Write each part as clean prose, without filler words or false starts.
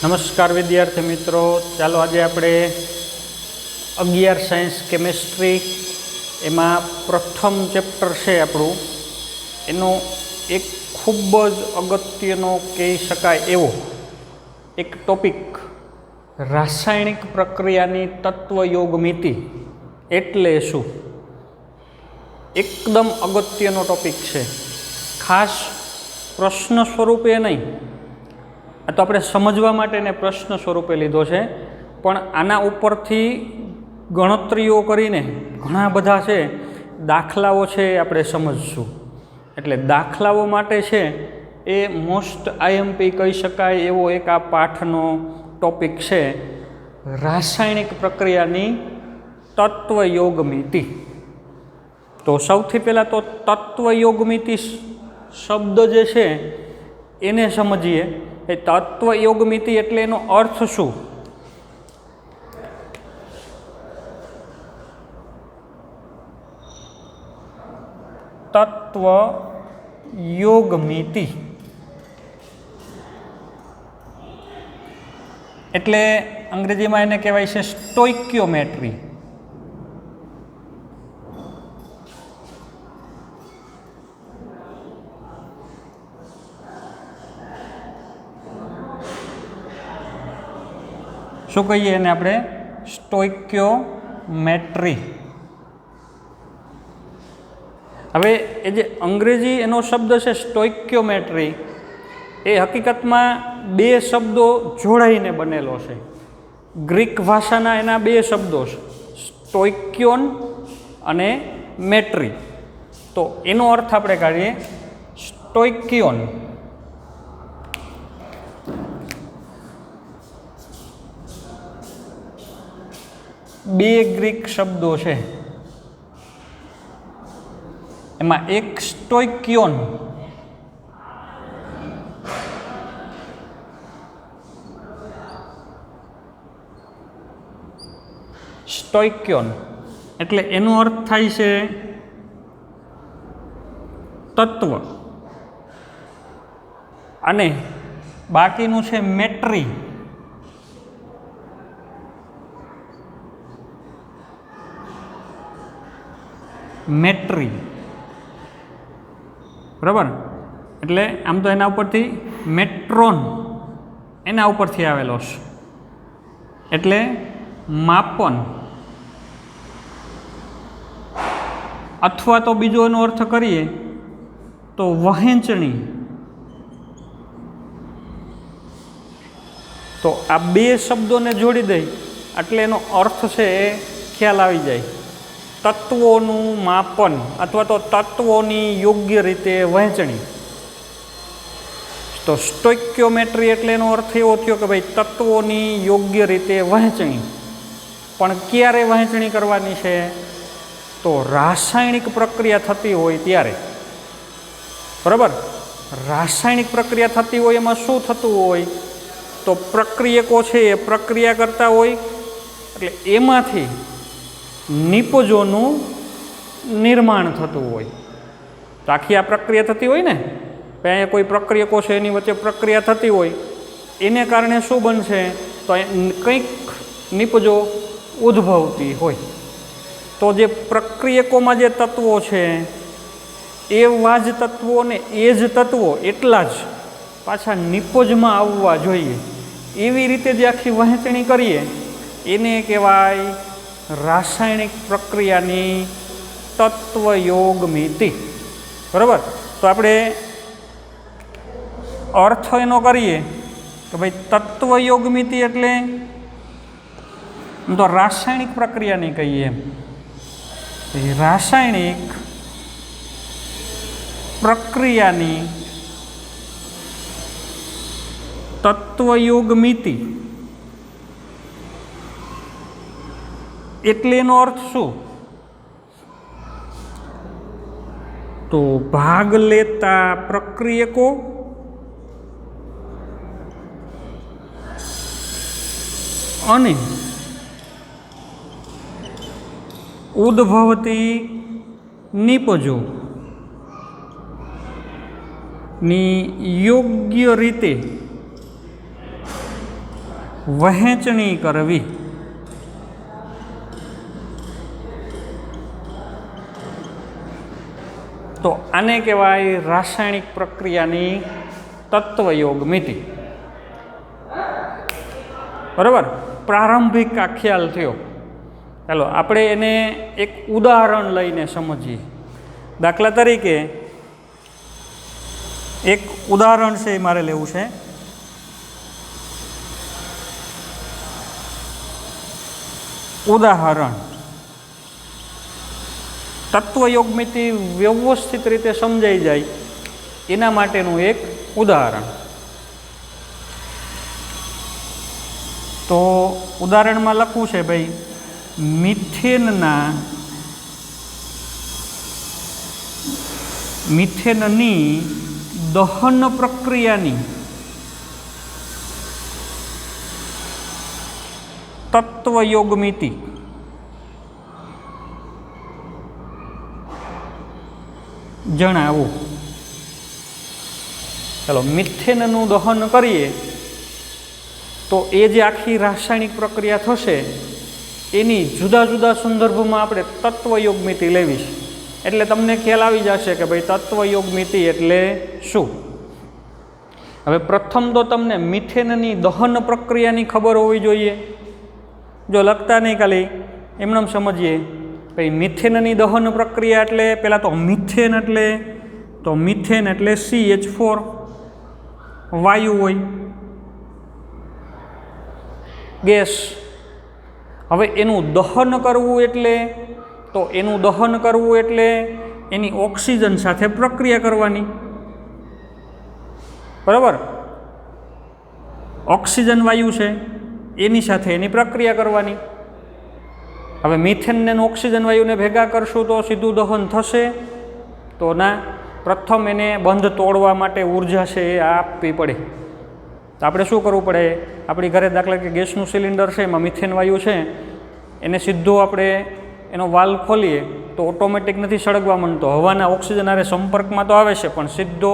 નમસ્કાર વિદ્યાર્થી મિત્રો, ચાલો આજે આપણે 11 સાયન્સ કેમેસ્ટ્રી એમાં પ્રથમ ચેપ્ટર છે આપણું, એનો એક ખૂબ જ અગત્યનો કહી શકાય એવો એક ટોપિક, રાસાયણિક પ્રક્રિયાની તત્વયોગમિતિ એટલે શું, એકદમ અગત્યનો ટોપિક છે. ખાસ પ્રશ્ન સ્વરૂપે નહીં, આ તો આપણે સમજવા માટે ને પ્રશ્ન સ્વરૂપે લીધો છે, પણ આના ઉપરથી ગણતરીઓ કરીને ઘણા બધા છે દાખલાઓ છે એ આપણે સમજશું. એટલે દાખલાઓ માટે છે એ મોસ્ટ આઈએમપી કહી શકાય એવો એક આ પાઠનો ટોપિક છે, રાસાયણિક પ્રક્રિયાની તત્વયોગમિતિ. તો સૌથી પહેલાં તો તત્વયોગમિતિ શબ્દ જે છે એને સમજીએ. એ તત્વયોગમિતિ એટલે એનો અર્થ શું? તત્વયોગમિતિ એટલે અંગ્રેજીમાં એને કહેવાય છે સ્ટોઇકિયોમેટ્રી. શું કહીએ એને આપણે? સ્ટોઇકિયોમેટ્રી. હવે એ જે અંગ્રેજી એનો શબ્દ છે સ્ટોઇકિયોમેટ્રી, એ હકીકતમાં બે શબ્દો જોડાઈને બનેલો છે. ગ્રીક ભાષાના એના બે શબ્દો છે, સ્ટોઇકિયોન અને મેટ્રી. તો એનો અર્થ આપણે કાઢીએ. સ્ટોઇકિયોન બે ગ્રીક શબ્દો છે, એમાં એક સ્ટોઇકિયોન સ્ટોઇકિયોન એટલે એનો અર્થ થાય છે તત્વ, અને બાકીનું છે મેટ્રી. મેટ્રી બરાબર. એટલે આમ તો એના ઉપરથી મેટ્રોન એના ઉપરથી આવેલો છે, એટલે માપન, અથવા તો બીજો એનો અર્થ કરીએ તો વહેંચણી. તો આ બે શબ્દોને જોડી દઈ એટલે એનો અર્થ છે એ ખ્યાલ આવી જાય. તત્વોનું માપન અથવા તો તત્વોની યોગ્ય રીતે વહેંચણી. તો સ્ટોઇકિયોમેટ્રી એટલે એનો અર્થ એવો થયો કે ભાઈ તત્વોની યોગ્ય રીતે વહેંચણી. પણ ક્યારે વહેંચણી કરવાની છે? તો રાસાયણિક પ્રક્રિયા થતી હોય ત્યારે. બરાબર. રાસાયણિક પ્રક્રિયા થતી હોય એમાં શું થતું હોય? તો પ્રક્રિયકો છે એ પ્રક્રિયા કરતા હોય, એટલે એમાંથી નિપજોનું નિર્માણ થતું હોય. તો આખી આ પ્રક્રિયા થતી હોય ને, અહીંયા કોઈ પ્રક્રિયકો છે એની વચ્ચે પ્રક્રિયા થતી હોય, એને કારણે શું બનશે? તો કંઈક નિપજો ઉદ્ભવતી હોય. તો જે પ્રક્રિયકોમાં જે તત્વો છે એવા જ તત્વો ને એ જ તત્વો એટલા જ પાછા નિપજમાં આવવા જોઈએ. એવી રીતે જે આખી વહેંચણી કરીએ એને કહેવાય રાસાયણિક પ્રક્રિયાની તત્વયોગમિતિ. બરાબર. તો આપણે અર્થ એનો કરીએ કે ભાઈ તત્વયોગમિતિ એટલે તો રાસાયણિક પ્રક્રિયાની કહીએ. રાસાયણિક પ્રક્રિયાની તત્વયોગમિતિ એટલે એનો અર્થ શું? તો ભાગ લેતા પ્રક્રિયકો અને ઉદ્ભવતી નિપજો ની યોગ્ય રીતે વહેંચણી કરવી. તો આને કહેવાય રાસાયણિક પ્રક્રિયાની તત્વયોગમિતિ. બરાબર, પ્રારંભિક આ ખ્યાલ થયો. ચાલો આપણે એને એક ઉદાહરણ લઈને સમજીએ. દાખલા તરીકે એક ઉદાહરણ છે એ મારે લેવું છે. ઉદાહરણ તત્વયોગમિતિ વ્યવસ્થિત રીતે સમજાઈ જાય એના માટેનું એક ઉદાહરણ. તો ઉદાહરણમાં લખવું છે ભાઈ, મિથેનની દહન પ્રક્રિયાની તત્વયોગમિતિ. જણાવો. ચાલો, મિથેનનું દહન કરીએ તો એ જે આખી રાસાયણિક પ્રક્રિયા થશે એની જુદા જુદા સંદર્ભમાં આપણે તત્વયોગમિતિ લેવી છે. એટલે તમને ખ્યાલ આવી જશે કે ભાઈ તત્વયોગમિતિ એટલે શું. હવે પ્રથમ તો તમને મિથેનની દહન પ્રક્રિયાની ખબર હોવી જોઈએ. જો લખતા નહીં, ખાલી એમને સમજીએ. ભાઈ મિથેનની દહન પ્રક્રિયા એટલે પહેલાં તો મિથેન એટલે CH4 વાયુ હોય, ગેસ. હવે એનું દહન કરવું એટલે એની ઓક્સિજન સાથે પ્રક્રિયા કરવાની. બરાબર, ઓક્સિજન વાયુ છે એની સાથે એની પ્રક્રિયા કરવાની. હવે મિથેનને ઓક્સિજન વાયુને ભેગા કરશું તો સીધું દહન થશે? તો ના, પ્રથમ એને બંધ તોડવા માટે ઉર્જા છે એ આપવી પડે. તો આપણે શું કરવું પડે? આપણી ઘરે દાખલા કે ગેસનું સિલિન્ડર છે, એમાં મિથેન વાયુ છે, એને સીધું આપણે એનો વાલ્વ ખોલીએ તો ઓટોમેટિક નથી સળગવા માંડતો. હવાના ઓક્સિજન હારે સંપર્કમાં તો આવે છે પણ સીધો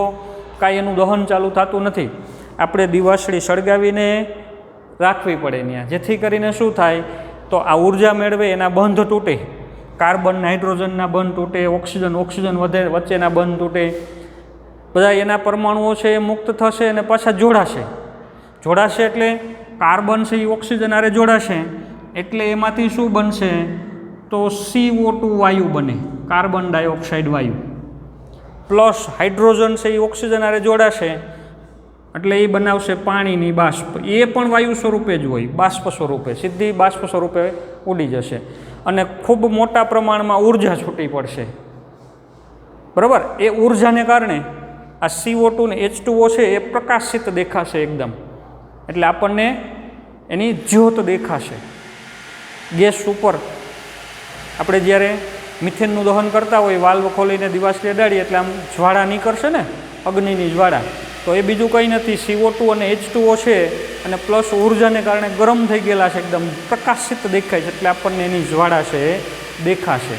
કાંઈ એનું દહન ચાલુ થતું નથી. આપણે દિવાસળી સળગાવીને રાખવી પડે ત્યાં, જેથી કરીને શું થાય તો આ ઉર્જા મેળવે એના બંધ તૂટે. કાર્બન નાઇટ્રોજનના બંધ તૂટે, ઓક્સિજન વચ્ચેના બંધ તૂટે. બધા એના પરમાણુઓ છે એ મુક્ત થશે અને પાછા જોડાશે એટલે કાર્બન છે એ ઓક્સિજન હારે જોડાશે એટલે એમાંથી શું બનશે તો CO2 વાયુ બને, કાર્બન ડાયોક્સાઇડ વાયુ. પ્લસ હાઇડ્રોજન છે એ ઓક્સિજન હારે જોડાશે એટલે એ બનાવશે પાણીની બાષ્પ. એ પણ વાયુ સ્વરૂપે જ હોય, બાષ્પ સ્વરૂપે, સીધી બાષ્પ સ્વરૂપે ઉડી જશે અને ખૂબ મોટા પ્રમાણમાં ઉર્જા છૂટી પડશે. બરાબર, એ ઉર્જાને કારણે આ CO2 ને H2O છે એ પ્રકાશિત દેખાશે એકદમ. એટલે આપણને એની જ્યોત દેખાશે. ગેસ ઉપર આપણે જ્યારે મિથેનનું દહન કરતા હોય, વાલ્વ ખોલીને દિવાસળી અડાડીએ એટલે આમ જ્વાળા નીકળશે ને, અગ્નિની જ્વાળા. તો એ બીજું કંઈ નથી, CO2 અને H2O છે અને પ્લસ ઉર્જાને કારણે ગરમ થઈ ગયેલા છે, એકદમ પ્રકાશિત દેખાય છે એટલે આપણને એની જ્વાળા છે એ દેખાશે.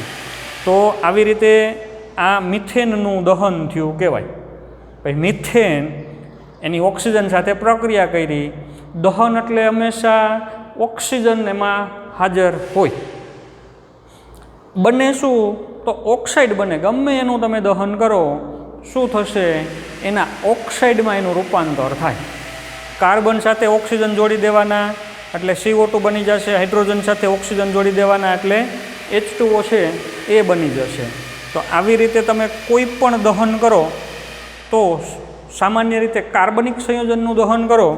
તો આવી રીતે આ મિથેનનું દહન થયું કહેવાય. ભાઈ મિથેન એની ઓક્સિજન સાથે પ્રક્રિયા કરી. દહન એટલે હંમેશા ઓક્સિજન એમાં હાજર હોય. બને શું તો ઓક્સાઇડ બને. ગમે એનું તમે દહન કરો શું થશે, એના ઓક્સાઇડમાં એનું રૂપાંતર થાય. કાર્બન સાથે ઓક્સિજન જોડી દેવાના એટલે CO2 બની જશે, હાઇડ્રોજન સાથે ઓક્સિજન જોડી દેવાના એટલે H2O છે એ બની જશે. તો આવી રીતે તમે કોઈ પણ દહન કરો તો સામાન્ય રીતે કાર્બનિક સંયોજનનું દહન કરો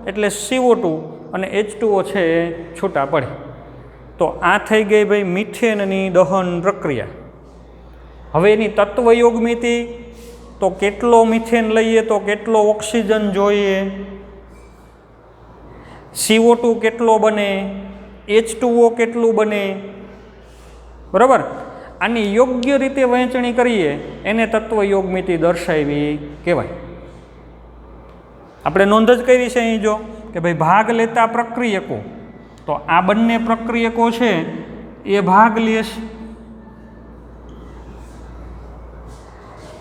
એટલે CO2 અને H2O છે એ છૂટા પડે. તો આ થઈ ગઈ ભાઈ મિથેનની દહન પ્રક્રિયા. હવે એની તત્વયોગમિતિ તો કેટલો મિથેન લઈએ તો કેટલો ઓક્સિજન જોઈએ, CO2 કેટલો બને, H2O કેટલું બને. બરાબર, આની યોગ્ય રીતે વહેંચણી કરીએ એને તત્વયોગમિતિ દર્શાવી કહેવાય. આપણે નોંધ જ કરી છે અહીં જો કે ભાઈ ભાગ લેતા પ્રક્રિયકો, તો આ બંને પ્રક્રિયકો છે એ ભાગ લેશે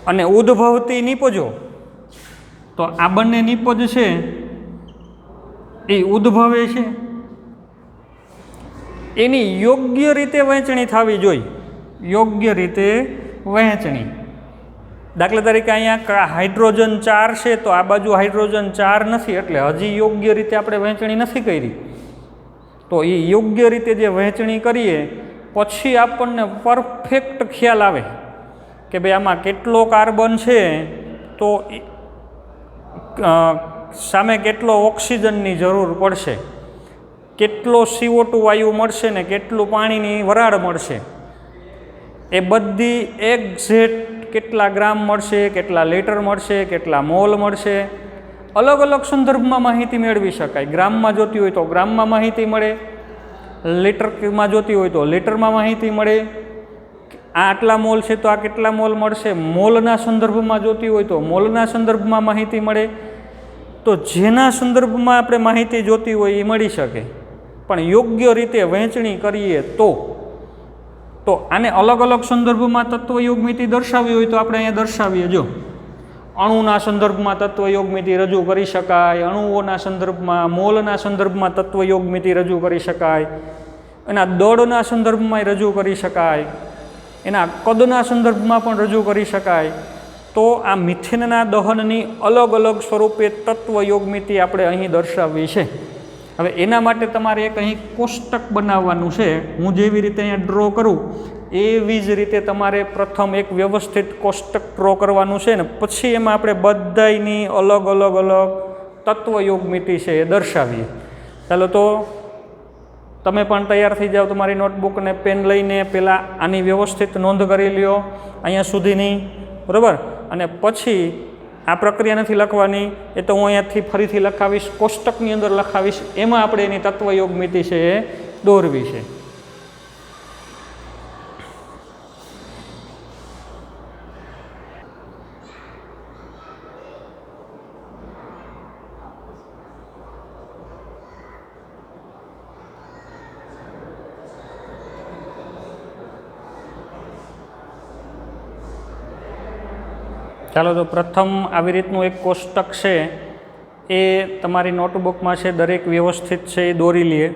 અને ઉદ્ભવતી નિપજો, તો આ બંને નિપજ છે એ ઉદ્ભવે છે એની યોગ્ય રીતે વહેંચણી થવી જોઈએ, યોગ્ય રીતે વહેંચણી. દાખલા તરીકે અહીંયા હાઇડ્રોજન 4 છે તો આ બાજુ હાઇડ્રોજન 4 નથી, એટલે હજી યોગ્ય રીતે આપણે વહેંચણી નથી કરી. તો એ યોગ્ય રીતે જે વહેંચણી કરીએ પછી આપણને પરફેક્ટ ખ્યાલ આવે કે ભાઈ આમાં કેટલો કાર્બન છે તો સામે કેટલો ઓક્સિજનની જરૂર પડશે, કેટલો CO2 વાયુ મળશે ને કેટલું પાણીની વરાળ મળશે, એ બધી એક્ઝેક્ટ કેટલા ગ્રામ મળશે, કેટલા લીટર મળશે, કેટલા મોલ મળશે, અલગ અલગ સંદર્ભમાં માહિતી મેળવી શકાય. ગ્રામમાં જોતી હોય તો ગ્રામમાં માહિતી મળે, લીટરમાં જોતી હોય તો લીટરમાં માહિતી મળે. આ આટલા મોલ છે તો આ કેટલા મોલ મળશે, મોલના સંદર્ભમાં જોતી હોય તો મોલના સંદર્ભમાં માહિતી મળે. તો જેના સંદર્ભમાં આપણે માહિતી જોતી હોય એ મળી શકે, પણ યોગ્ય રીતે વહેંચણી કરીએ તો આને અલગ અલગ સંદર્ભમાં તત્વયોગમિતિ દર્શાવી હોય તો આપણે અહીંયા દર્શાવીએ. જો અણુના સંદર્ભમાં તત્વયોગમિતિ રજૂ કરી શકાય, અણુઓના સંદર્ભમાં, મોલના સંદર્ભમાં તત્વયોગમિતિ રજૂ કરી શકાય, એના દળના સંદર્ભમાં રજૂ કરી શકાય, એના કદના સંદર્ભમાં પણ રજૂ કરી શકાય. તો આ મિથેનના દહનની અલગ અલગ સ્વરૂપે તત્વયોગમિતિ આપણે અહીં દર્શાવવી છે. હવે એના માટે તમારે એક અહીં કોષ્ટક બનાવવાનું છે. હું જેવી રીતે અહીંયા ડ્રો કરું એવી જ રીતે તમારે પ્રથમ એક વ્યવસ્થિત કોષ્ટક ડ્રો કરવાનું છે ને પછી એમાં આપણે બધાયની અલગ અલગ અલગ તત્વયોગમિતિ છે એ દર્શાવીએ. ચાલો તો તમે પણ તૈયાર થઈ જાઓ, તમારી નોટબુક અને પેન લઈને પહેલાં આની વ્યવસ્થિત નોંધ કરી લ્યો અહીંયા સુધીની, બરાબર. અને પછી આ પ્રક્રિયા નથી લખવાની, એ તો હું અહીંયાથી ફરીથી લખાવીશ, કોષ્ટકની અંદર લખાવીશ, એમાં આપણે એની તત્વયોગમિતિ છે એ દોરવી છે. ચાલો તો પ્રથમ આવી રીતનું એક કોષ્ટક છે એ તમારી નોટબુકમાં છે, દરેક વ્યવસ્થિત છે એ દોરી લઈએ.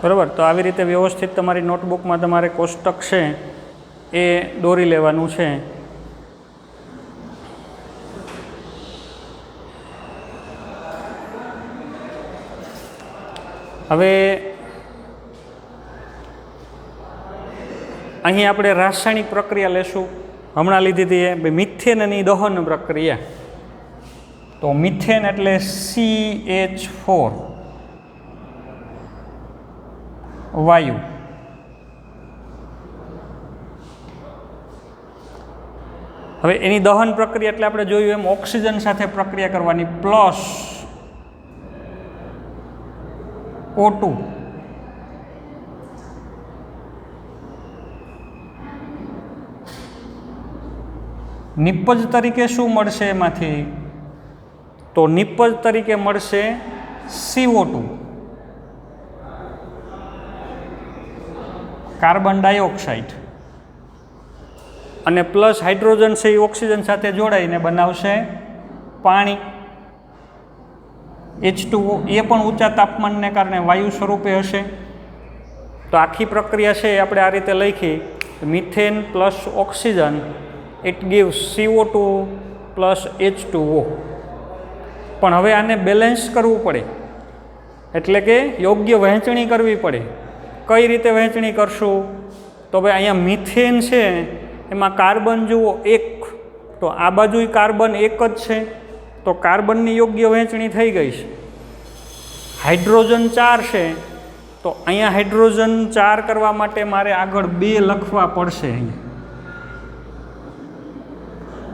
બરાબર. તો આવી રીતે વ્યવસ્થિત તમારી નોટબુકમાં તમારે કોષ્ટક છે એ દોરી લેવાનું છે. હવે અહીં આપણે રાસાયણિક પ્રક્રિયા લેશું. હમણાં લીધી હતી એ મિથેનની દહન પ્રક્રિયા. તો મિથેન એટલે CH4 વાયુ. હવે એની દહન પ્રક્રિયા એટલે આપણે જોયું એમ ઓક્સિજન સાથે પ્રક્રિયા કરવાની, પ્લસ O2. નિપજ તરીકે શું મળશે એમાંથી? તો નિપજ તરીકે મળશે CO2, કાર્બન ડાયોક્સાઇડ, અને પ્લસ હાઇડ્રોજન છે એ ઓક્સિજન સાથે જોડાઈને બનાવશે પાણી H2O. એ પણ ઊંચા તાપમાનને કારણે વાયુ સ્વરૂપે હશે. તો આખી પ્રક્રિયા છે આપણે આ રીતે લખી, methane plus oxygen it gives CO2 plus H2O. પણ હવે આને બેલેન્સ કરવું પડે, એટલે કે યોગ્ય વહેંચણી કરવી પડે. કઈ રીતે વહેંચણી કરશું? તો ભાઈ અહીંયા મિથેન છે એમાં કાર્બન જુઓ 1, તો આ બાજુ કાર્બન 1 જ છે, તો કાર્બનની યોગ્ય વહેંચણી થઈ ગઈ છે. હાઇડ્રોજન 4 છે, તો અહીંયા હાઇડ્રોજન 4 કરવા માટે મારે આગળ 2 લખવા પડશે, અહીંયા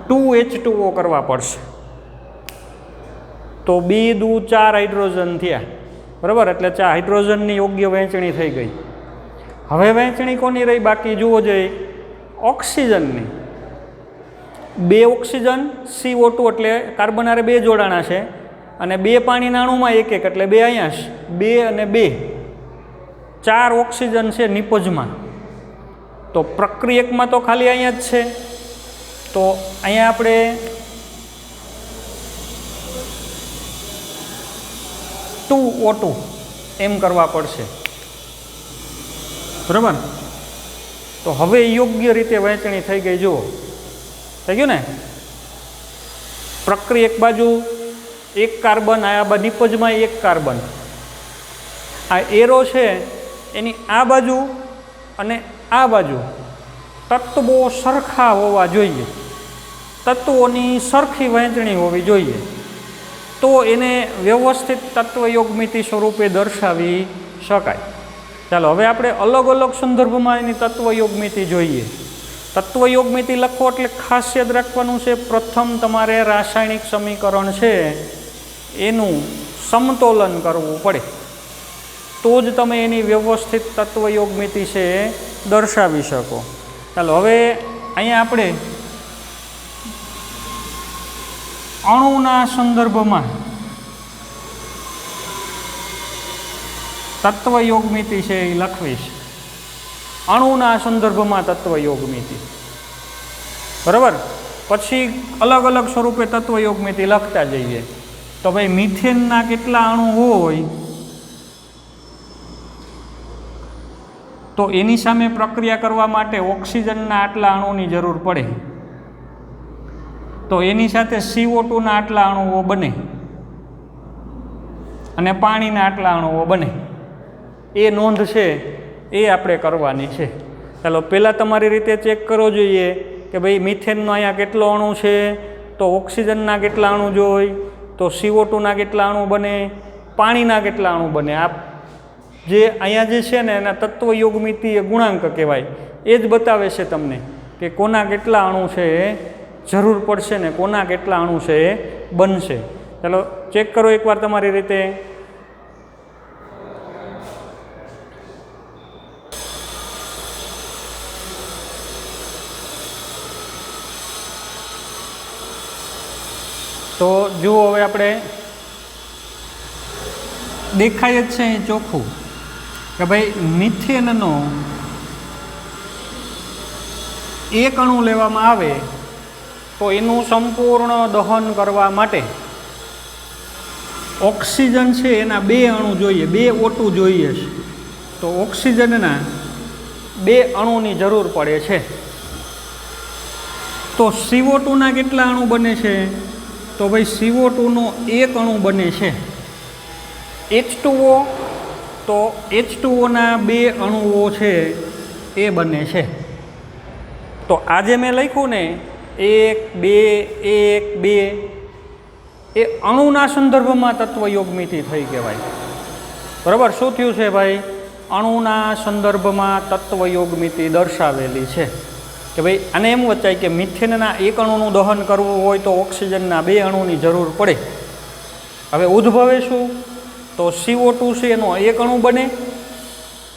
2H2O કરવા પડશે. તો 2 દુ 4 હાઇડ્રોજન થયા, બરાબર. એટલે હાઇડ્રોજનની યોગ્ય વહેંચણી થઈ ગઈ. હવે વહેંચણી કોની રહી બાકી જુઓ જોઈએ? ઓક્સિજનની. 2 ઓક્સિજન CO2 એટલે કાર્બન હારે 2 જોડાણા છે, અને 2 પાણીના અણુમાં 1 1 એટલે 2 અહીંયા છે, 2 અને 2 4 ઓક્સિજન છે નિપજમાં. તો પ્રક્રિયકમાં તો ખાલી અહીંયા જ છે, તો અહીંયા આપણે O2 એમ કરવા પડશે, બરાબર. તો હવે યોગ્ય રીતે વહેંચણી થઈ ગઈ. જુઓ, થઈ ગયું ને. પ્રક્રિયક બાજુ એક કાર્બન, આ નિપજમાં એક કાર્બન. આ એરો છે એની આ બાજુ અને આ બાજુ તત્વો સરખા હોવા જોઈએ, તત્વોની સરખી વહેંચણી હોવી જોઈએ, તો એને વ્યવસ્થિત તત્વયોગમિતિ સ્વરૂપે દર્શાવી શકાય. ચાલો હવે આપણે અલગ અલગ સંદર્ભમાં એની તત્વયોગમિતિ જોઈએ. તત્વયોગમિતિ લખો એટલે ખાસ યાદ રાખવાનું છે, પ્રથમ તમારે રાસાયણિક સમીકરણ છે એનું સમતોલન કરવું પડે, તો જ તમે એની વ્યવસ્થિત તત્વયોગમિતિ છે એ દર્શાવી શકો. ચાલો હવે અહીંયા આપણે અણુના સંદર્ભમાં તત્વયોગમિતિ છે એ લખવીશ. અણુના સંદર્ભમાં તત્વયોગમિતિ, બરાબર. પછી અલગ અલગ સ્વરૂપે તત્વયોગમિતિ લખતા જઈએ. તો ભાઈ મિથેનના કેટલા અણુ હોય તો એની સામે પ્રક્રિયા કરવા માટે ઓક્સિજનના આટલા અણુની જરૂર પડે, તો એની સાથે CO2ના આટલા અણુઓ બને અને પાણીના આટલા અણુઓ બને. એ નોંધ છે એ આપણે કરવાની છે. ચાલો પહેલાં તમારી રીતે ચેક કરવો જોઈએ કે ભાઈ મિથેનનો અહીંયા કેટલો અણુ છે, તો ઓક્સિજનના કેટલા અણુ જોઈ, તો CO2ના કેટલા અણુ બને, પાણીના કેટલા અણુ બને. આ જે અહીંયા જે છે ને એના તત્વયોગમિતિ એ ગુણાંક કહેવાય. એ જ બતાવે છે તમને કે કોના કેટલા અણુ છે એ જરૂર પડશે ને કોના કેટલા અણુ છે એ બનશે. ચાલો ચેક કરો એકવાર તમારી રીતે. તો જુઓ હવે આપણે દેખાય જ છે અહીં ચોખ્ખું કે ભાઈ મિથેનનો એક અણુ લેવામાં આવે તો એનું સંપૂર્ણ દહન કરવા માટે ઓક્સિજન છે એના 2 અણુ જોઈએ, 2 O2 જોઈએ છે. તો ઓક્સિજનના 2 અણુની જરૂર પડે છે. તો CO2ના કેટલા અણુ બને છે, તો ભાઈ CO2નો એક અણુ બને છે. H2O, તો H2Oના 2 અણુઓ છે એ બને છે. તો આજે મેં લખ્યું ને 1, 2, 1, 2 એ અણુના સંદર્ભમાં તત્વયોગમિતિ થઈ કહેવાય. બરાબર. શું થયું છે ભાઈ? અણુના સંદર્ભમાં તત્વયોગમિતિ દર્શાવેલી છે કે ભાઈ આને એમ વચાય કે મિથેનના એક અણુનું દહન કરવું હોય તો ઓક્સિજનના 2 અણુની જરૂર પડે. હવે ઉદ્ભવે શું? તો CO2 છે એનો એક અણુ બને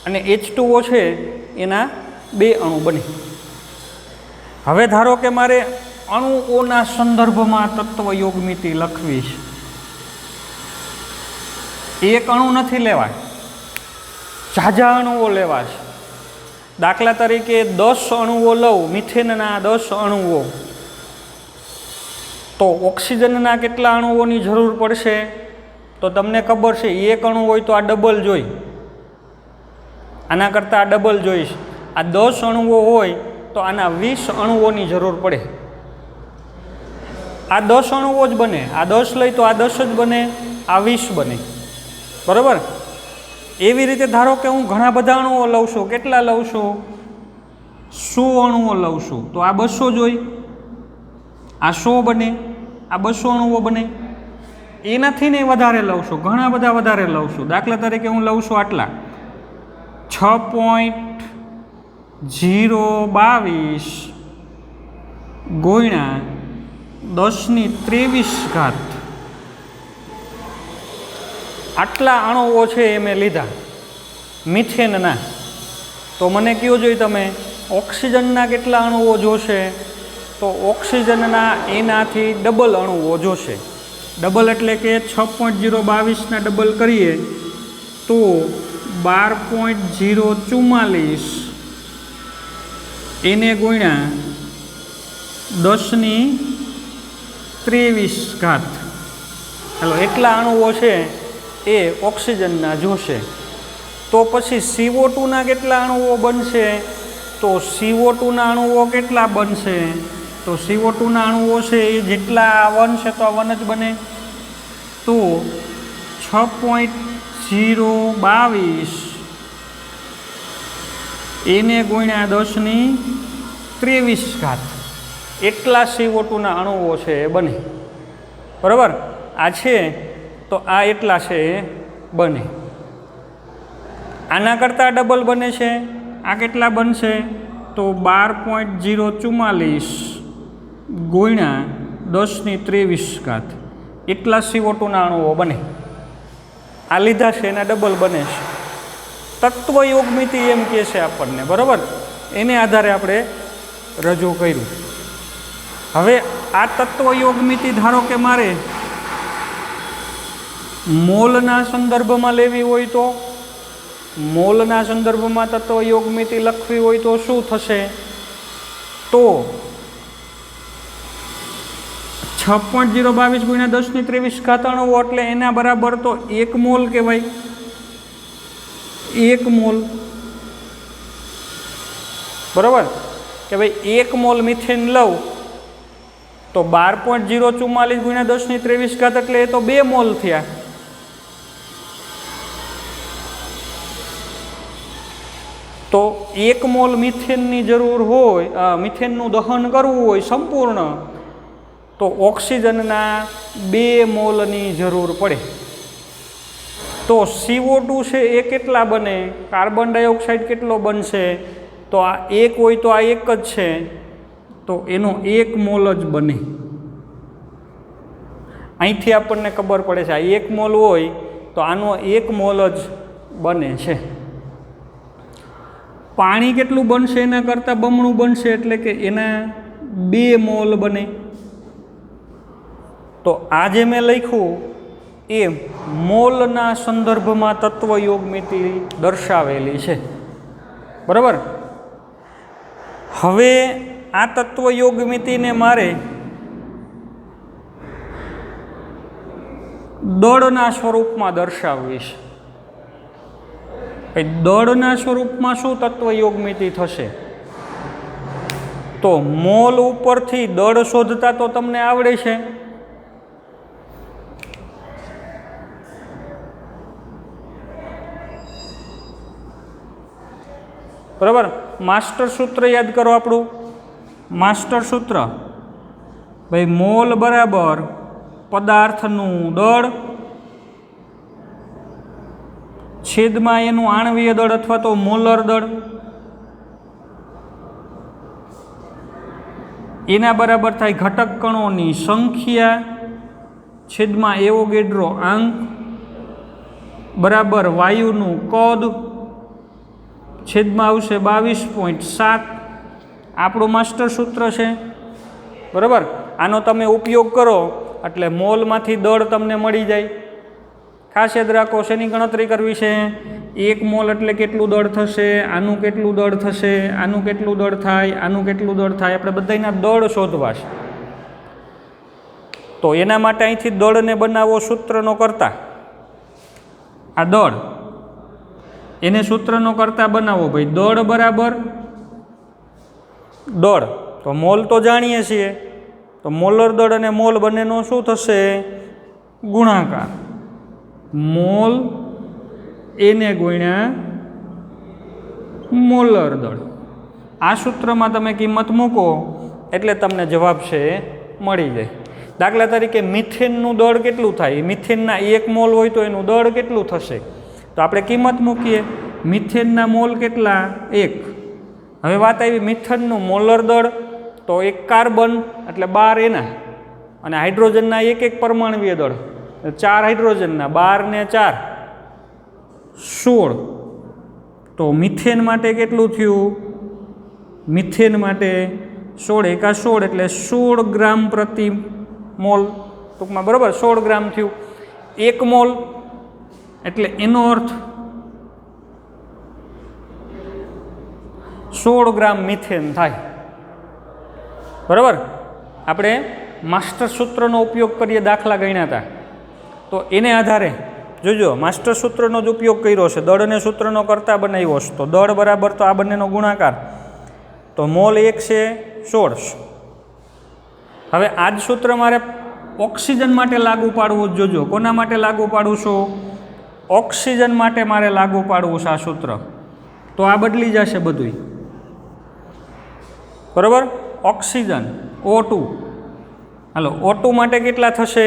અને H2O છે એના 2 અણુ બને. હવે ધારો કે મારે અણુઓના સંદર્ભમાં તત્વયોગમિતિ લખવી છે. એક અણુ નથી લેવા, ઝાઝા અણુઓ લેવા છે. દાખલા તરીકે 10 અણુઓ લઉં, મિથેનના 10 અણુઓ, તો ઓક્સિજનના કેટલા અણુઓની જરૂર પડશે? તો તમને ખબર છે એક અણુ હોય તો આ ડબલ જોઈ, આના કરતાં આ ડબલ જોઈશ. આ 10 અણુઓ હોય તો આના 20 અણુઓની જરૂર પડે. આ 10 અણુઓ જ બને, આ 10 લઈ તો આ 10 જ બને, આ 20 બને. બરાબર. એવી રીતે ધારો કે હું ઘણા બધા અણુઓ લઉં છું. કેટલા લઉં છું? 100 અણુઓ લઉં છું. તો આ 200 જોઈ, આ 100 બને, આ 200 અણુઓ બને. એનાથી ને વધારે લઉં છું, ઘણા બધા વધારે લઉં છું. દાખલા તરીકે હું લઉં છું આટલા 6.022 ગુણ્યા 10⁻23 આટલા અણુઓ છે એ મેં લીધા મિથેનના. તો મને કયો જોઈએ તમે ઓક્સિજનના કેટલા અણુઓ જોશે? તો ઓક્સિજનના એનાથી ડબલ અણુઓ જોશે. ડબલ એટલે કે 6.022ના ડબલ કરીએ તો 12.044 એને ગુણ્યા 10⁻23 ચાલો એટલા અણુઓ છે એ ઓક્સિજનના જોશે. તો પછી CO2ના કેટલા અણુઓ બનશે? તો CO2ના અણુઓ કેટલા બનશે? તો CO2ના અણુઓ છે એ જેટલા 1 છે તો 1 જ બને. તો 6.022 એને ગુણ્યા 10⁻23 એટલા CO2ના અણુઓ છે એ બને. બરાબર, આ છે તો આ એટલા છે એ બને. આના કરતાં ડબલ બને છે. આ કેટલા બનશે? તો 12.044 ગુણ્યા 10⁻23 એટલા CO2ના અણુઓ બને. આ લીધા છે એના ડબલ બને છે. તત્વયોગ મિતિ એમ કહે છે આપણને. બરાબર, એને આધારે આપણે રજૂ કર્યું. હવે આ તત્વયોગ મિતિ ધારો કે મારે મોલના સંદર્ભમાં લેવી હોય તો મોલના સંદર્ભમાં તત્વયોગ મિતિ લખવી હોય તો શું થશે? તો 6.022 ગુણ્યા 10⁻23 અણુઓ એટલે એના બરાબર તો 1 મોલ કહેવાય. 1 મોલ. બરાબર કે ભાઈ 1 મોલ મિથેન લઉં તો 12.044 ગુણ્યા 10⁻23 એટલે એ તો 2 મોલ થયા. તો 1 મોલ મિથેનની જરૂર હોય, મિથેનનું દહન કરવું હોય સંપૂર્ણ, તો ઓક્સિજનના 2 મોલની જરૂર પડે. તો CO2 છે એ કેટલા બને? કાર્બન ડાયોક્સાઇડ કેટલો બનશે? તો આ 1 હોય તો આ 1 જ છે, તો એનો 1 મોલ જ બને. અહીંથી આપણને ખબર પડે છે આ 1 મોલ હોય તો આનો 1 મોલ જ બને છે. પાણી કેટલું બનશે? એના કરતાં બમણું બનશે, એટલે કે એના 2 મોલ બને. તો આ જે મેં લખ્યું એ મોલના સંદર્ભમાં તત્વયોગ મિતિ દર્શાવેલી છે. બરાબર, હવે આ તત્વયોગ મિતિને મારે દળના સ્વરૂપમાં દર્શાવવી છે. દળના સ્વરૂપમાં શું તત્વયોગ મિતિ થશે? તો મોલ ઉપરથી દળ શોધતા તો તમને આવડે છે. બરાબર, માસ્ટર સૂત્ર યાદ કરો આપણું. માસ્ટર સૂત્ર ભાઈ મોલ બરાબર પદાર્થનું દળ છેદમાં એનું આણવીય દળ અથવા તો મોલર દળ, એના બરાબર થાય ઘટક કણોની સંખ્યા છેદમાં એવોગેડ્રો આંક બરાબર વાયુનું કદ છેદમાં આવશે 22.7. આપણું માસ્ટર સૂત્ર છે. બરાબર, આનો તમે ઉપયોગ કરો એટલે મોલમાંથી દળ તમને મળી જાય. ખાસ યાદ રાખો, શેની ગણતરી કરવી છે? 1 મોલ એટલે કેટલું દળ થશે, આનું કેટલું દળ થશે, આનું કેટલું દળ થાય, આનું કેટલું દળ થાય, આપણે બધાના દળ શોધવા છે. તો એના માટે અહીંથી દળને બનાવો સૂત્રનો કરતા. આ દળ એને સૂત્રનો કરતા બનાવો ભાઈ. દળ બરાબર દળ, તો મોલ તો જાણીએ છીએ, તો મોલર દળ અને મોલ બંનેનો શું થશે? ગુણાકાર. મોલ એને ગુણ્યા મોલર દળ. આ સૂત્રમાં તમે કિંમત મૂકો એટલે તમને જવાબ છે મળી જાય. દાખલા તરીકે મિથેનનું દળ કેટલું થાય? મિથેનના 1 મોલ હોય તો એનું દળ કેટલું થશે? તો આપણે કિંમત મૂકીએ. મિથેનના મોલ કેટલા? 1. હવે વાત આવી મિથેનનું મોલર દળ, તો 1 કાર્બન એટલે 12 એના, અને હાઇડ્રોજનના 1 પરમાણવીય દળ 4 હાઇડ્રોજનના 12 ને 4 16. તો મિથેન માટે કેટલું થયું? મિથેન માટે 16 એકા 16 એટલે 16 ગ્રામ પ્રતિ મોલ ટૂંકમાં. બરાબર, 16 ગ્રામ થયું. 1 મોલ એટલે એનો અર્થ 16 ગ્રામ મિથેન થાય. બરાબર. આપણે માસ્ટર સૂત્રનો ઉપયોગ કરીએ, દાખલા ગણ્યા હતા, તો એને આધારે જોજો માસ્ટર સૂત્રનો જ ઉપયોગ કર્યો છે. દળને સૂત્રનો કરતા બનાવ્યો છે, તો દળ બરાબર તો આ બંનેનો ગુણાકાર, તો મોલ 1 છે 16. હવે આ જ સૂત્ર મારે ઓક્સિજન માટે લાગુ પાડવું જ. જોજો કોના માટે લાગુ પાડું છું? ઓક્સિજન માટે મારે લાગુ પાડવું છે આ સૂત્ર. તો આ બદલી જશે બધું. બરાબર. Oxygen O2. હાલો, O2 માટે કેટલા થશે?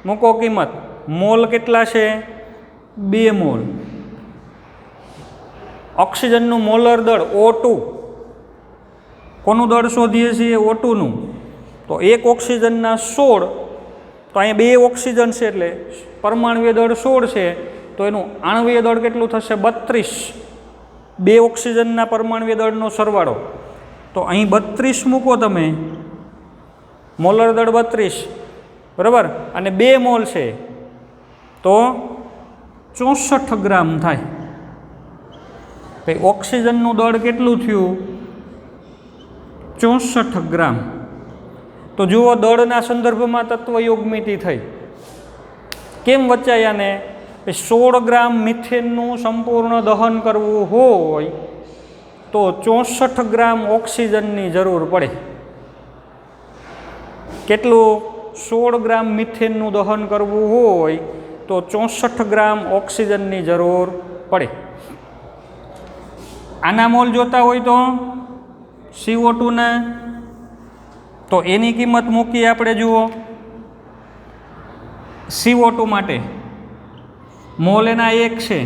મૂકો કિંમત. મોલ કેટલા છે? 2 મોલ. ઓક્સિજનનું મોલર દળ O2. કોનું દળ શોધીએ છીએ? O2નું. તો એક ઓક્સિજનના 16, તો અહીંયા 2 ઓક્સિજન છે એટલે પરમાણુય દળ 16 છે, તો એનું આણવીય દળ કેટલું થશે? 32. 2 ઓક્સિજનના પરમાણુય દળનો સરવાળો, તો અહીં 32 મૂકો તમે, મોલર દળ 32. બરાબર. અને 2 મોલ છે તો 64 ગ્રામ થાય. ભાઈ ઓક્સિજનનું દળ કેટલું થયું? 64 ગ્રામ. તો જુઓ, દળના સંદર્ભમાં તત્વ યોગમિતિ થઈ. કેમ વચાયા ને? 16 ગ્રામ મિથેનનું સંપૂર્ણ દહન કરવું હોય તો 64 ગ્રામ ઓક્સિજનની જરૂર પડે. કેટલું? 16 ગ્રામ મિથેનનું દહન કરવું હોય તો 64 ગ્રામ ઓક્સિજનની જરૂર પડે. આના મોલ જોતા હોય તો CO2 ના, તો એની કિંમત મૂકીએ આપણે. જુઓ, CO2 માટે મોલ એના 1 છે,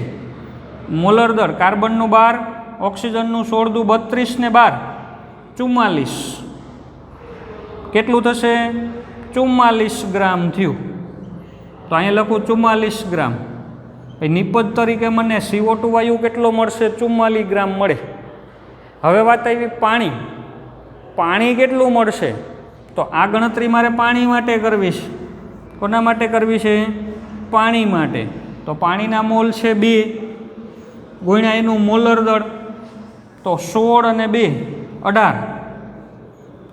મોલર દળ કાર્બનનું 12, ઓક્સિજનનું 16 દુ 32 ને 12 44. કેટલું થશે? 44 ગ્રામ થયું. તો અહીંયા લખું 44 ગ્રામ. નિપજ તરીકે મને CO2 વાયુ કેટલો મળશે? 44 ગ્રામ મળે. હવે વાત આવી પાણી. પાણી કેટલું મળશે? તો આ ગણતરી મારે પાણી માટે કરવી છે. કોના માટે કરવી છે? પાણી માટે. તો પાણીના મોલ છે 2 ગુણ્યા એનું મોલર દળ, તો 16 અને 2 18.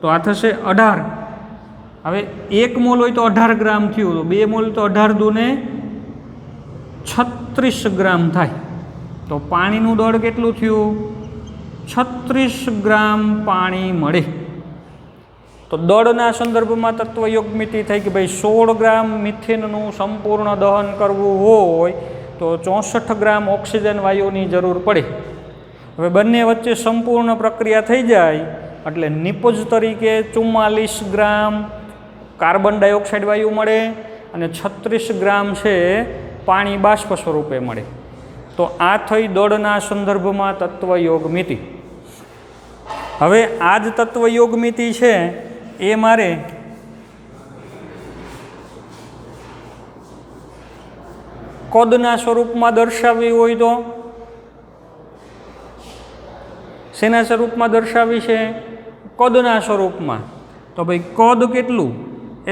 તો આ થશે 18. હવે 1 મોલ હોય તો 18 ગ્રામ થયું, તો 2 મોલ તો 18 દુ ને 36 ગ્રામ થાય. તો પાણીનું દળ કેટલું થયું? 36 ગ્રામ પાણી મળે. તો દળના સંદર્ભમાં તત્વ યોગમિતિ થઈ કે ભાઈ 16 ગ્રામ મિથેનનું સંપૂર્ણ દહન કરવું હોય તો 64 ગ્રામ ઓક્સિજન વાયુની જરૂર પડે. હવે બંને વચ્ચે સંપૂર્ણ પ્રક્રિયા થઈ જાય એટલે નિપજ તરીકે 44 ગ્રામ કાર્બન ડાયોક્સાઇડ વાયુ મળે અને 36 ગ્રામ છે પાણી બાષ્પ સ્વરૂપે મળે. તો આ થઈ દળના સંદર્ભમાં તત્વ યોગમિતિ. હવે આ જ તત્વ યોગમિતિ છે એ મારે કદના સ્વરૂપમાં દર્શાવવી હોય તો શેના સ્વરૂપમાં દર્શાવી છે? કદના સ્વરૂપમાં. તો ભાઈ કદ કેટલું?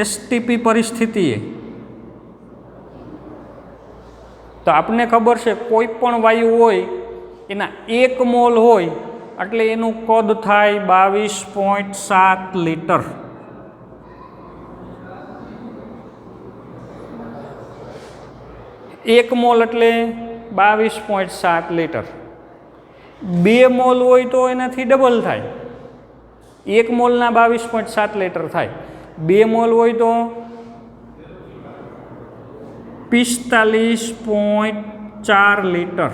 એસટીપી પરિસ્થિતિએ. તો આપણને ખબર છે કોઈ પણ વાયુ હોય એના 1 મોલ હોય એટલે એનું કદ થાય 22.7 લીટર. એક મોલ એટલે 22.7 લીટર. 2 મોલ હોય તો એનાથી ડબલ થાય. 1 મોલના 22.7 લીટર થાય. 2 મોલ હોય તો 45.4 લીટર.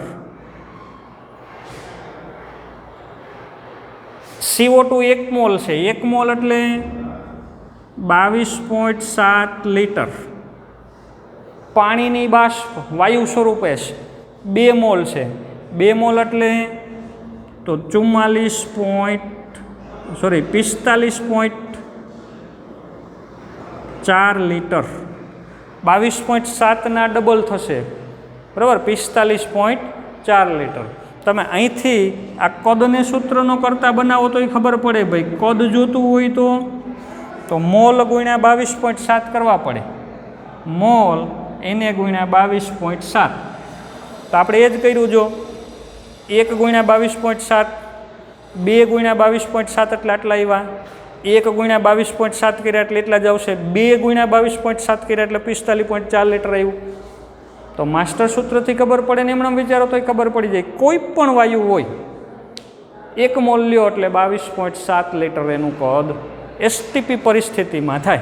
CO2 1 મોલ છે. 1 મોલ એટલે 22.7 લીટર. પાણીની બાષ્પ વાયુ સ્વરૂપે છે 2 મોલ છે. 2 મોલ એટલે તો 45.4 લીટર. 22.7ના ડબલ થશે, બરાબર, 45.4 લીટર. તમે અહીંથી આ કદને સૂત્રનો કરતા બનાવો તો એ ખબર પડે. ભાઈ કદ જોતું હોય તો મોલ ગુણ્યા 22.7 કરવા પડે. મોલ એને ગુણ્યા 22.7. તો આપણે એ જ કર્યું. જો 1 ગુણ્યા 22.7 2 × 22.7 એટલે આટલા આવ્યા, 1 × 22.7 કર્યા એટલે એટલા જ આવશે, 2 × 22.7 કર્યા એટલે 45.4 લીટર આવ્યું. તો માસ્ટર સૂત્રથી ખબર પડે ને એમણે વિચારો તો ખબર પડી જાય. કોઈ પણ વાયુ હોય 1 મોલ લ્યો એટલે 22.7 લીટર એનું કદ એસટીપી પરિસ્થિતિમાં થાય.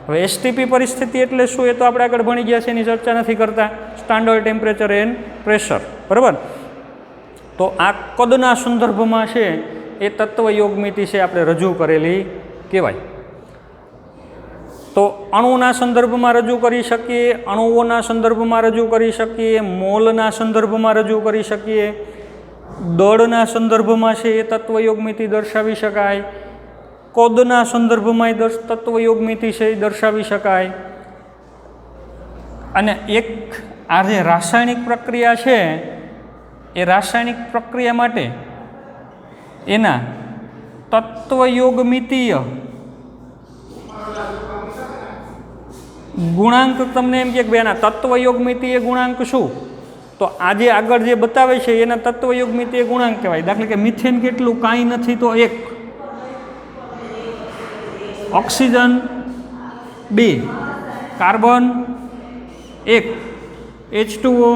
હવે એસટીપી પરિસ્થિતિ એટલે શું એ તો આપણે આગળ ભણી ગયા છે, એની ચર્ચા નથી કરતા. સ્ટાન્ડર્ડ ટેમ્પરેચર એન્ડ પ્રેશર, બરાબર. તો આ કદના સંદર્ભમાં છે એ તત્વ યોગમિતિ છે આપણે રજૂ કરેલી કહેવાય. તો અણુના સંદર્ભમાં રજૂ કરી શકીએ, અણુઓના સંદર્ભમાં રજૂ કરી શકીએ, મોલના સંદર્ભમાં રજૂ કરી શકીએ, દળના સંદર્ભમાં છે એ તત્વ યોગમિતિ દર્શાવી શકાય, કદના સંદર્ભમાં તત્વ યોગમિતિ છે એ દર્શાવી શકાય. અને એક આ જે રાસાયણિક પ્રક્રિયા છે એ રાસાયણિક પ્રક્રિયા માટે એના તત્વ યોગમિતીય ગુણાંક તમને એમ કે ભાઈ આના તત્વ યોગમિતીય ગુણાંક શું, તો આજે આગળ જે બતાવે છે એના તત્વ યોગમિતીય ગુણાંક કહેવાય. દાખલા કે મિથેન કેટલું, કાંઈ નથી તો 1, ઓક્સિજન 2, કાર્બન 1, H2O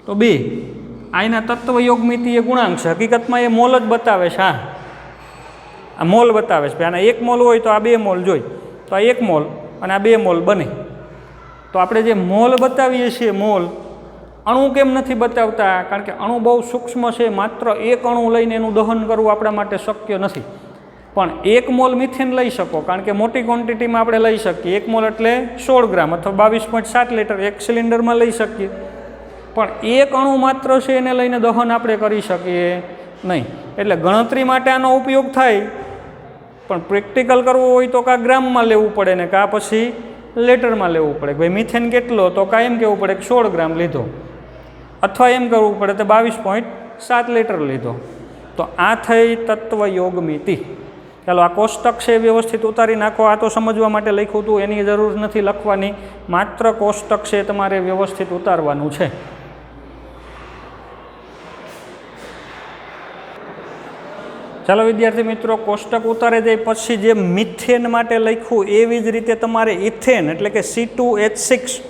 તો 2. આ એના તત્વ યોગમિતીય ગુણાંક છે. હકીકતમાં એ મોલ જ બતાવે છે. હા, આ મોલ બતાવે છે. આના 1 મોલ હોય તો આ 2 મોલ જોઈ, તો આ 1 મોલ અને આ 2 મોલ બને. તો આપણે જે મોલ બતાવીએ છીએ, મોલ, અણુ કેમ નથી બતાવતા? કારણ કે અણુ બહુ સૂક્ષ્મ છે. માત્ર 1 અણુ લઈને એનું દહન કરવું આપણા માટે શક્ય નથી. પણ 1 મોલ મિથેન લઈ શકો, કારણ કે મોટી ક્વોન્ટિટીમાં આપણે લઈ શકીએ. 1 મોલ એટલે 16 ગ્રામ અથવા 22.7 લીટર એક સિલિન્ડરમાં લઈ શકીએ. પણ 1 અણુ માત્ર છે એને લઈને દહન આપણે કરી શકીએ નહીં. એટલે ગણતરી માટે આનો ઉપયોગ થાય, પણ પ્રેક્ટિકલ કરવું હોય તો કાં ગ્રામમાં લેવું પડે ને કાં પછી લીટરમાં લેવું પડે. ભાઈ મિથેન કેટલો, તો કાં એમ કહેવું પડે કે 16 ગ્રામ લીધો, અથવા એમ કરવું પડે તો 22.7 લીટર લીધો. તો આ થઈ તત્વ યોગમિતિ. ચાલો આ કોષ્ટક છે વ્યવસ્થિત ઉતારી નાખો. આ તો સમજવા માટે લખ્યું હતું, એની જરૂર નથી લખવાની. માત્ર કોષ્ટક છે તમારે વ્યવસ્થિત ઉતારવાનું છે. ચાલો વિદ્યાર્થી મિત્રો, કોષ્ટક ઉતારે જાય પછી જે મિથેન માટે લખ્યું એવી જ રીતે તમારે ઇથેન એટલે કે C2H6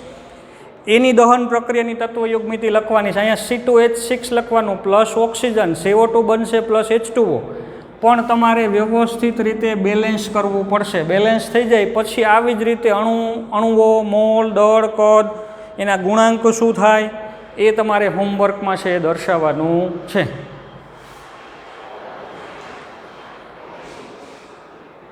એની દહન પ્રક્રિયાની તત્વ યોગમિતિ લખવાની છે. અહીંયા C2H6 લખવાનું પ્લસ ઓક્સિજન, CO2 બનશે પ્લસ H2O. પણ તમારે વ્યવસ્થિત રીતે બેલેન્સ કરવું પડશે. બેલેન્સ થઈ જાય પછી આવી જ રીતે અણુઓ, મોલ, દળ, કદ, એના ગુણાંક શું થાય એ તમારે હોમવર્કમાં છે એ દર્શાવવાનું છે.